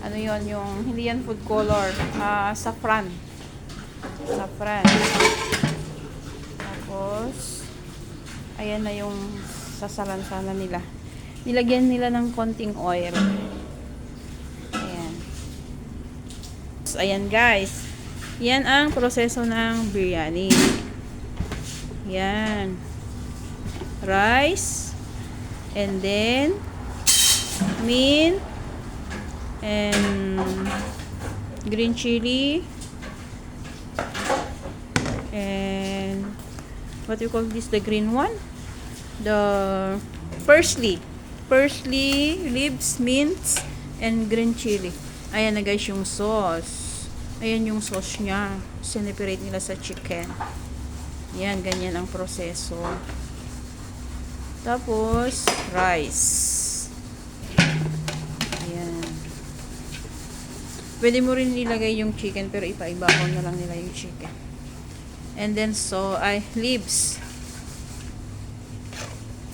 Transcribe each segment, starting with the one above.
Ano yon, yung hindi yan food color, saffron. Saffron. Tapos ayan na yung sasalansana nila. Nilagyan nila ng konting oil. Ayan. So, ayan guys. Yan ang proseso ng biryani. Yan. Rice. And then mint. And green chili. And what you call this? The green one? The parsley. Parsley, leaves, mint, and green chili. Ayan na guys yung sauce. Ayan yung sauce niya. Sineperate nila sa chicken. Yan, ganyan ang proseso. Tapos, rice. Ayan. Pwede mo rin ilagay yung chicken, pero ipaibabaw na lang nila yung chicken. And then, leaves.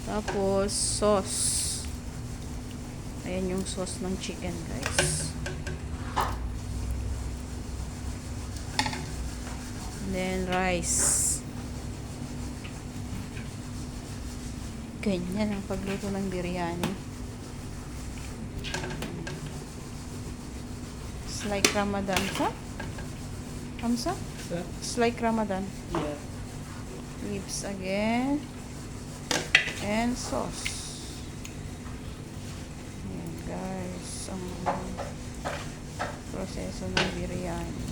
Tapos, sauce. Ayan yung sauce ng chicken, guys. And then, rice. Ganyan ang pagluto ng biryani. It's like Ramadan, sa? Hamsa? It's like Ramadan. Yeah. Leaves again. And sauce. Ayan guys, ang proseso ng biryani.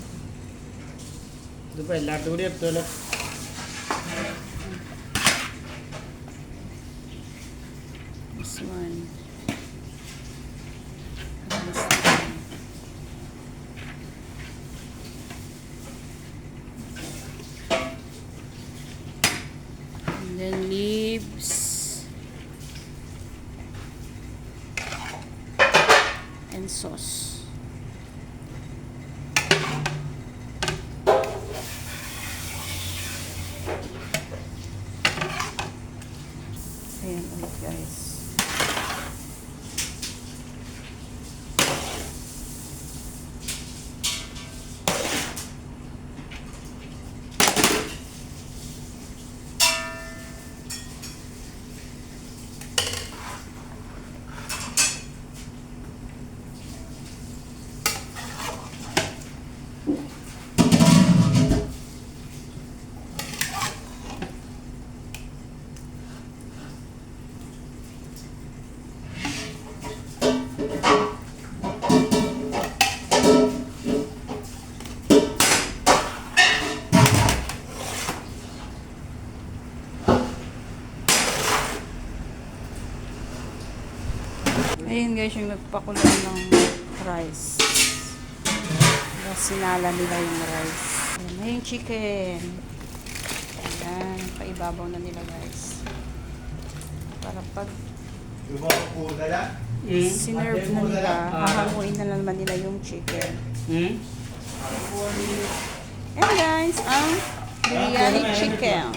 Ito pa, lahat ulit ito lang. This one. This one. And then leaves. And sauce. Ayan ulit guys. Ayan guys, yung nagpakulo ng rice. Tapos sinala nila yung rice. Ayan na yung chicken. Ayan, paibabaw na nila guys. Para pag sinerve na nila, hahanguin na naman nila yung chicken. Ayan guys, ang biryani chicken.